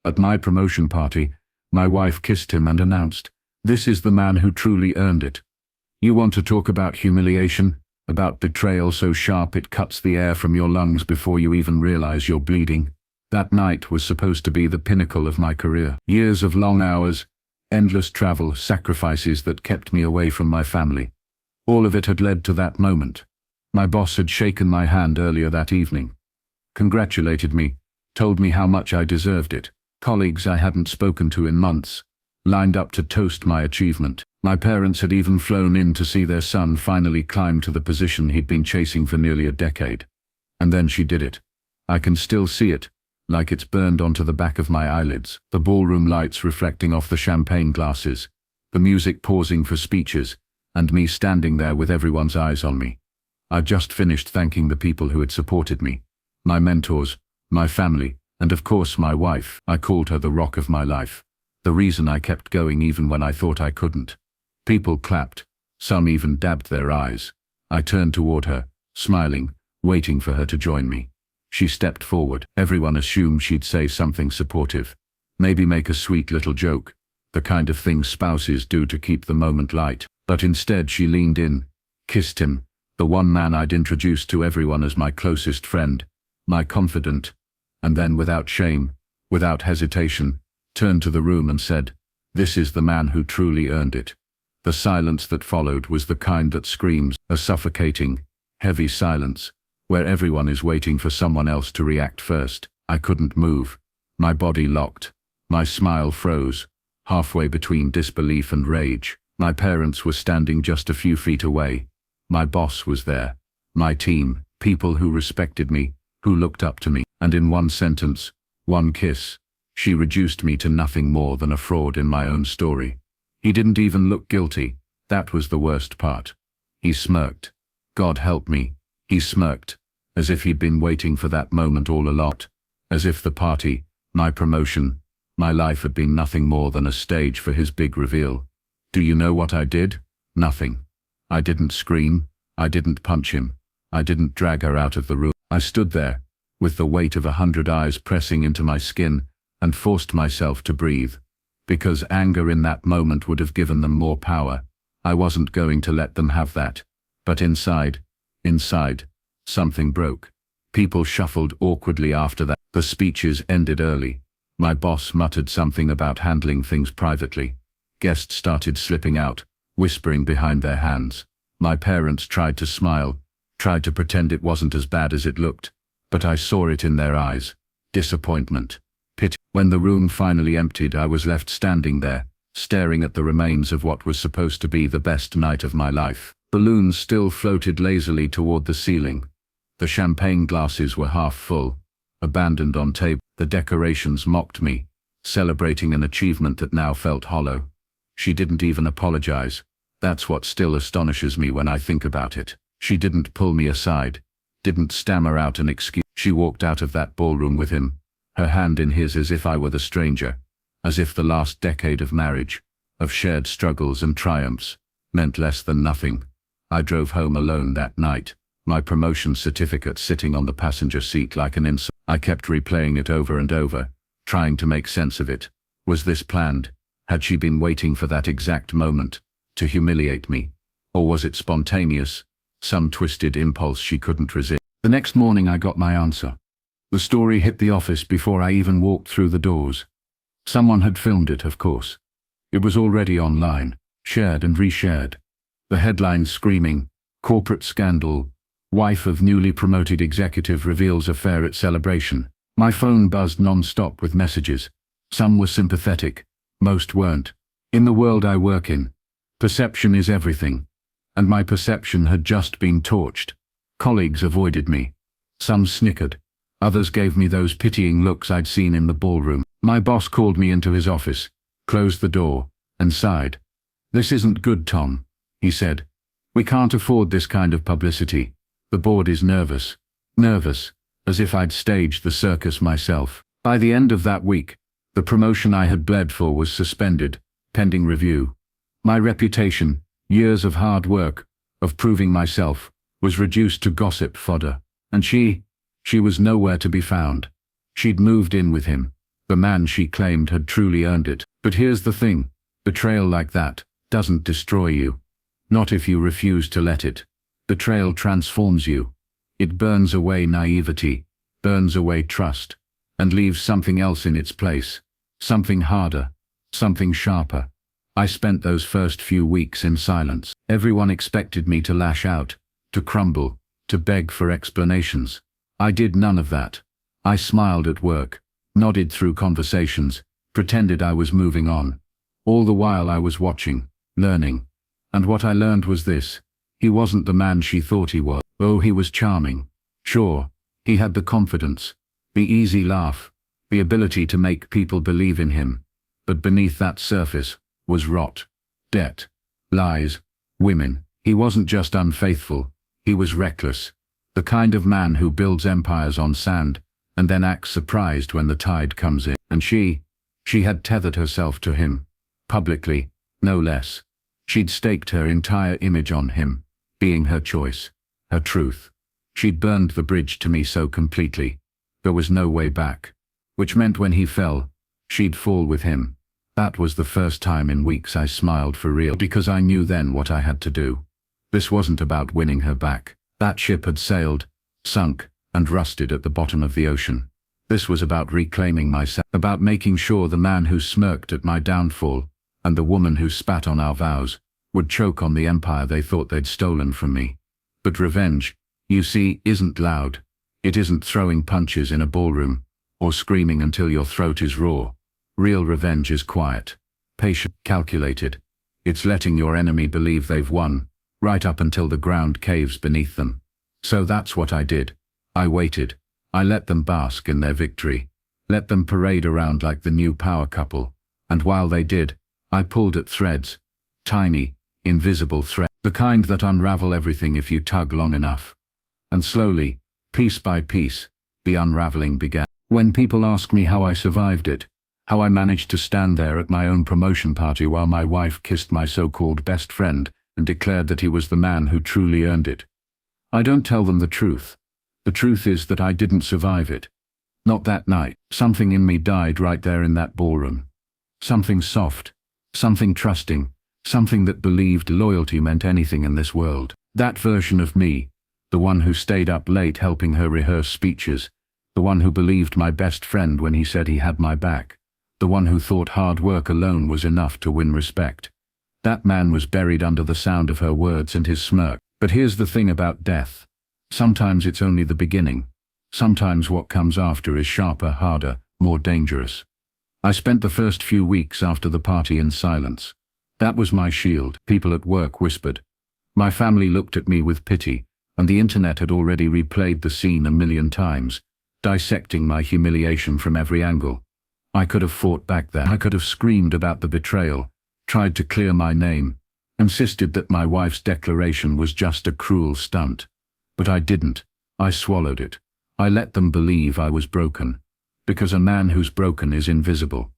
At my promotion party, my wife kissed him and announced, "This is the man who truly earned it." You want to talk about humiliation, about betrayal so sharp it cuts the air from your lungs before you even realize you're bleeding? That night was supposed to be the pinnacle of my career. Years of long hours, endless travel, sacrifices that kept me away from my family. All of it had led to that moment. My boss had shaken my hand earlier that evening, congratulated me, told me how much I deserved it. Colleagues I hadn't spoken to in months lined up to toast my achievement. My parents had even flown in to see their son finally climb to the position he'd been chasing for nearly a decade. And then she did it. I can still see it, like it's burned onto the back of my eyelids. The ballroom lights reflecting off the champagne glasses, the music pausing for speeches, and me standing there with everyone's eyes on me. I'd just finished thanking the people who had supported me, my mentors, my family, and of course my wife. I called her the rock of my life, the reason I kept going even when I thought I couldn't. People clapped, some even dabbed their eyes. I turned toward her, smiling, waiting for her to join me. She stepped forward. Everyone assumed she'd say something supportive, maybe make a sweet little joke, the kind of thing spouses do to keep the moment light. But instead she leaned in, kissed him, the one man I'd introduced to everyone as my closest friend, my confidant, and then without shame, without hesitation, turned to the room and said, "This is the man who truly earned it." The silence that followed was the kind that screams, a suffocating, heavy silence, where everyone is waiting for someone else to react first. I couldn't move. My body locked. My smile froze, halfway between disbelief and rage. My parents were standing just a few feet away. My boss was there. My team, people who respected me, who looked up to me. And in one sentence, one kiss, she reduced me to nothing more than a fraud in my own story. He didn't even look guilty. That was the worst part. He smirked. God help me. He smirked, as if he'd been waiting for that moment all along, as if the party, my promotion, my life had been nothing more than a stage for his big reveal. Do you know what I did? Nothing. I didn't scream. I didn't punch him. I didn't drag her out of the room. I stood there, with the weight of 100 eyes pressing into my skin, and forced myself to breathe. Because anger in that moment would have given them more power. I wasn't going to let them have that. But inside, something broke. People shuffled awkwardly after that. The speeches ended early. My boss muttered something about handling things privately. Guests started slipping out, whispering behind their hands. My parents tried to smile, tried to pretend it wasn't as bad as it looked, but I saw it in their eyes. Disappointment. Pity. When the room finally emptied, I was left standing there, staring at the remains of what was supposed to be the best night of my life. Balloons still floated lazily toward the ceiling. The champagne glasses were half full, abandoned on table. The decorations mocked me, celebrating an achievement that now felt hollow. She didn't even apologize. That's what still astonishes me when I think about it. She didn't pull me aside, didn't stammer out an excuse. She walked out of that ballroom with him, her hand in his as if I were the stranger, as if the last decade of marriage, of shared struggles and triumphs, meant less than nothing. I drove home alone that night, my promotion certificate sitting on the passenger seat like an insult. I kept replaying it over and over, trying to make sense of it. Was this planned? Had she been waiting for that exact moment, to humiliate me? Or was it spontaneous, some twisted impulse she couldn't resist? The next morning I got my answer. The story hit the office before I even walked through the doors. Someone had filmed it, of course. It was already online, shared and reshared. The headlines screaming, "Corporate Scandal, Wife of Newly Promoted Executive Reveals Affair at Celebration." My phone buzzed non-stop with messages. Some were sympathetic, most weren't. In the world I work in, perception is everything. And my perception had just been torched. Colleagues avoided me. Some snickered. Others gave me those pitying looks I'd seen in the ballroom. My boss called me into his office, closed the door, and sighed. "This isn't good, Tom," he said. "We can't afford this kind of publicity. The board is nervous." Nervous, as if I'd staged the circus myself. By the end of that week, the promotion I had bled for was suspended, pending review. My reputation, years of hard work, of proving myself, was reduced to gossip fodder. And she was nowhere to be found. She'd moved in with him, The man she claimed had truly earned it. But here's the thing, betrayal like that doesn't destroy you. Not if you refuse to let it. Betrayal transforms you. It burns away naivety, burns away trust, and leaves something else in its place. Something harder, something sharper. I spent those first few weeks in silence. Everyone expected me to lash out, to crumble, to beg for explanations. I did none of that. I smiled at work, nodded through conversations, pretended I was moving on. All the while I was watching, learning. And what I learned was this: he wasn't the man she thought he was. Oh, he was charming. Sure, he had the confidence, the easy laugh, the ability to make people believe in him. But beneath that surface was rot, debt, lies, women. He wasn't just unfaithful, he was reckless. The kind of man who builds empires on sand and then acts surprised when the tide comes in. And she had tethered herself to him, publicly, no less. She'd staked her entire image on him, being her choice, her truth. She'd burned the bridge to me so completely, there was no way back. Which meant when he fell, she'd fall with him. That was the first time in weeks I smiled for real, because I knew then what I had to do. This wasn't about winning her back. That ship had sailed, sunk, and rusted at the bottom of the ocean. This was about reclaiming myself, about making sure the man who smirked at my downfall, and the woman who spat on our vows, would choke on the empire they thought they'd stolen from me. But revenge, you see, isn't loud. It isn't throwing punches in a ballroom, or screaming until your throat is raw. Real revenge is quiet, patient, calculated. It's letting your enemy believe they've won, right up until the ground caves beneath them. So that's what I did. I waited. I let them bask in their victory. Let them parade around like the new power couple. And while they did, I pulled at threads. Tiny, invisible threads. The kind that unravel everything if you tug long enough. And slowly, piece by piece, the unraveling began. When people ask me how I survived it, how I managed to stand there at my own promotion party while my wife kissed my so-called best friend and declared that he was the man who truly earned it, I don't tell them the truth. The truth is that I didn't survive it. Not that night. Something in me died right there in that ballroom. Something soft, something trusting, something that believed loyalty meant anything in this world. That version of me, the one who stayed up late helping her rehearse speeches, the one who believed my best friend when he said he had my back, the one who thought hard work alone was enough to win respect. That man was buried under the sound of her words and his smirk. But here's the thing about death. Sometimes it's only the beginning. Sometimes what comes after is sharper, harder, more dangerous. I spent the first few weeks after the party in silence. That was my shield. People at work whispered. My family looked at me with pity, and the internet had already replayed the scene 1,000,000 times, dissecting my humiliation from every angle. I could have fought back then. I could have screamed about the betrayal, tried to clear my name, insisted that my wife's declaration was just a cruel stunt. But I didn't. I swallowed it. I let them believe I was broken. Because a man who's broken is invisible.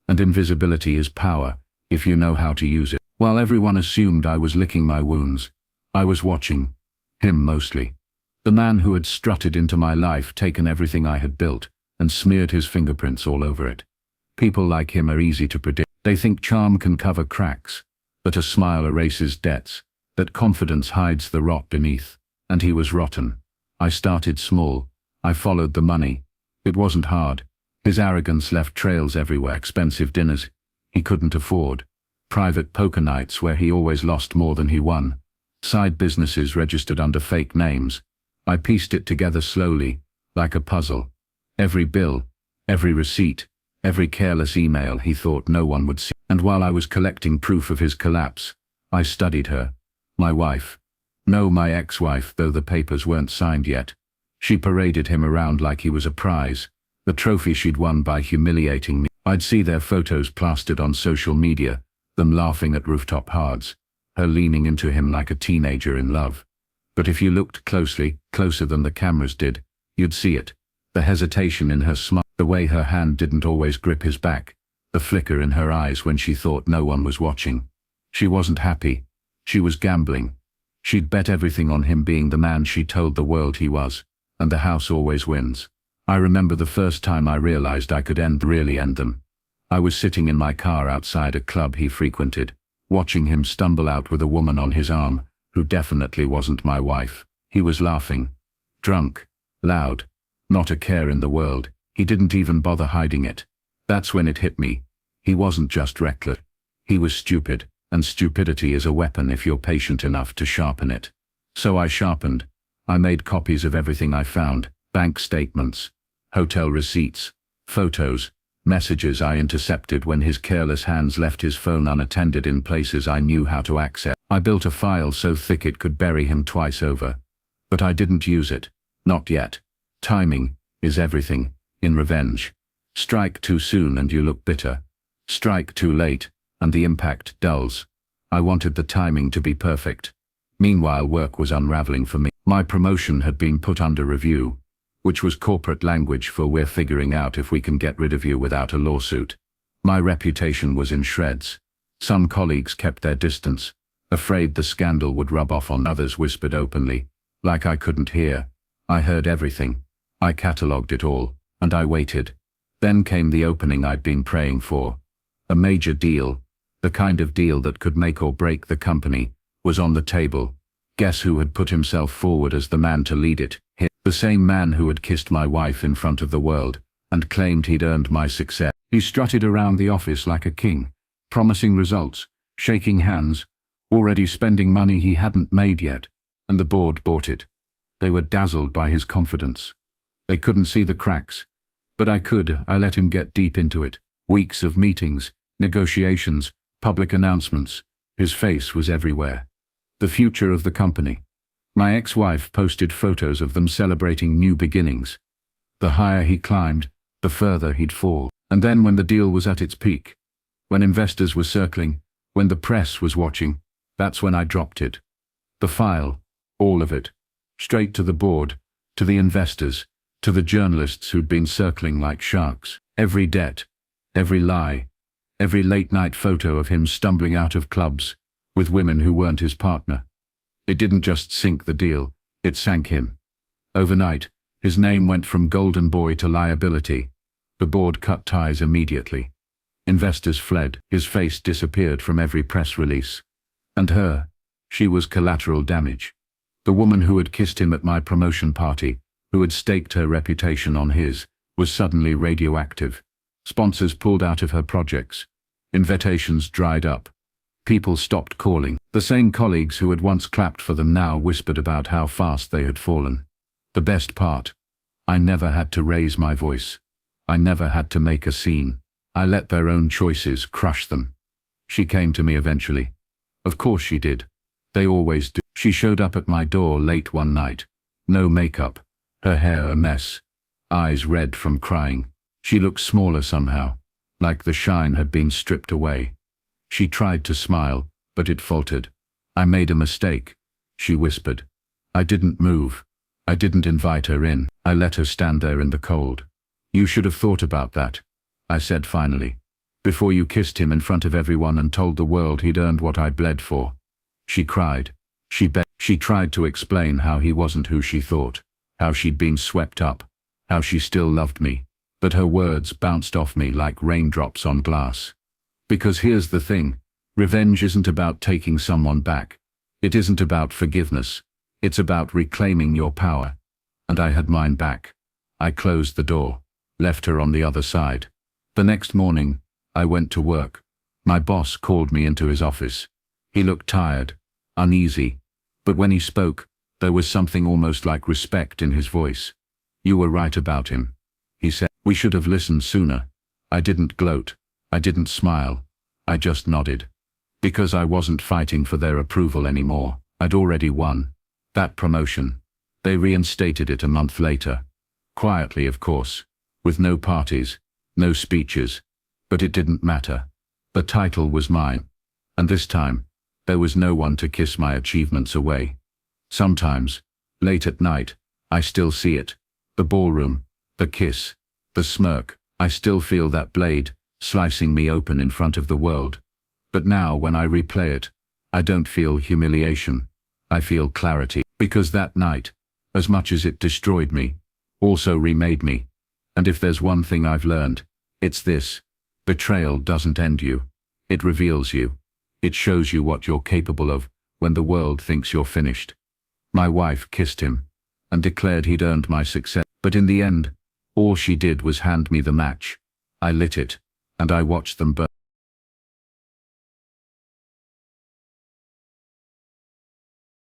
And invisibility is power, if you know how to use it. While everyone assumed I was licking my wounds, I was watching. Him mostly. The man who had strutted into my life, taken everything I had built, and smeared his fingerprints all over it. People like him are easy to predict. They think charm can cover cracks, that a smile erases debts, that confidence hides the rot beneath. And he was rotten. I started small. I followed the money. It wasn't hard. His arrogance left trails everywhere. Expensive dinners he couldn't afford. Private poker nights where he always lost more than he won. Side businesses registered under fake names. I pieced it together slowly, like a puzzle. Every bill, every receipt, every careless email he thought no one would see. And while I was collecting proof of his collapse, I studied her. My wife. No, my ex-wife, though the papers weren't signed yet. She paraded him around like he was a prize, the trophy she'd won by humiliating me. I'd see their photos plastered on social media, them laughing at rooftop hards, her leaning into him like a teenager in love. But if you looked closely, closer than the cameras did, you'd see it. The hesitation in her smile, the way her hand didn't always grip his back, the flicker in her eyes when she thought no one was watching. She wasn't happy. She was gambling. She'd bet everything on him being the man she told the world he was, and the house always wins. I remember the first time I realized I could really end them. I was sitting in my car outside a club he frequented, watching him stumble out with a woman on his arm, who definitely wasn't my wife. He was laughing. Drunk. Loud. Not a care in the world. He didn't even bother hiding it. That's when it hit me. He wasn't just reckless. He was stupid, and stupidity is a weapon if you're patient enough to sharpen it. So I sharpened. I made copies of everything I found, bank statements, hotel receipts, photos, messages I intercepted when his careless hands left his phone unattended in places I knew how to access. I built a file so thick it could bury him twice over. But I didn't use it. Not yet. Timing is everything in revenge. Strike too soon and you look bitter. Strike too late, and the impact dulls. I wanted the timing to be perfect. Meanwhile, work was unraveling for me. My promotion had been put under review, which was corporate language for "we're figuring out if we can get rid of you without a lawsuit." My reputation was in shreds. Some colleagues kept their distance, afraid the scandal would rub off on others. Whispered openly, like I couldn't hear. I heard everything. I catalogued it all, and I waited. Then came the opening I'd been praying for. A major deal, the kind of deal that could make or break the company, was on the table. Guess who had put himself forward as the man to lead it? The same man who had kissed my wife in front of the world, and claimed he'd earned my success. He strutted around the office like a king, promising results, shaking hands, already spending money he hadn't made yet, and the board bought it. They were dazzled by his confidence. They couldn't see the cracks, but I could. I let him get deep into it. Weeks of meetings, negotiations, public announcements. His face was everywhere. The future of the company. My ex-wife posted photos of them celebrating new beginnings. The higher he climbed, the further he'd fall. And then when the deal was at its peak, when investors were circling, when the press was watching, that's when I dropped it. The file, all of it, straight to the board, to the investors, to the journalists who'd been circling like sharks. Every debt, every lie, every late-night photo of him stumbling out of clubs, with women who weren't his partner. It didn't just sink the deal, it sank him. Overnight, his name went from golden boy to liability. The board cut ties immediately. Investors fled. His face disappeared from every press release. And her, she was collateral damage. The woman who had kissed him at my promotion party, who had staked her reputation on his, was suddenly radioactive. Sponsors pulled out of her projects. Invitations dried up. People stopped calling. The same colleagues who had once clapped for them now whispered about how fast they had fallen. The best part, I never had to raise my voice. I never had to make a scene. I let their own choices crush them. She came to me eventually. Of course she did. They always do. She showed up at my door late one night. No makeup. Her hair a mess. Eyes red from crying. She looked smaller somehow, like the shine had been stripped away. She tried to smile, but it faltered. I made a mistake, she whispered. I didn't move. I didn't invite her in. I let her stand there in the cold. You should have thought about that, I said finally, before you kissed him in front of everyone and told the world he'd earned what I bled for. She cried. She begged. She tried to explain how he wasn't who she thought, how she'd been swept up, how she still loved me. But her words bounced off me like raindrops on glass. Because here's the thing, revenge isn't about taking someone back. It isn't about forgiveness. It's about reclaiming your power. And I had mine back. I closed the door, left her on the other side. The next morning, I went to work. My boss called me into his office. He looked tired, uneasy, but when he spoke, there was something almost like respect in his voice. You were right about him, he said. We should have listened sooner. I didn't gloat. I didn't smile. I just nodded. Because I wasn't fighting for their approval anymore. I'd already won that promotion. They reinstated it a month later. Quietly, of course, with no parties, no speeches, but it didn't matter. The title was mine. And this time, there was no one to kiss my achievements away. Sometimes, late at night, I still see it. The ballroom, the kiss, the smirk. I still feel that blade slicing me open in front of the world. But now when I replay it, I don't feel humiliation. I feel clarity. Because that night, as much as it destroyed me, also remade me. And if there's one thing I've learned, it's this: betrayal doesn't end you. It reveals you. It shows you what you're capable of when the world thinks you're finished. My wife kissed him and declared he'd earned my success. But in the end, all she did was hand me the match. I lit it, and I watched them burn.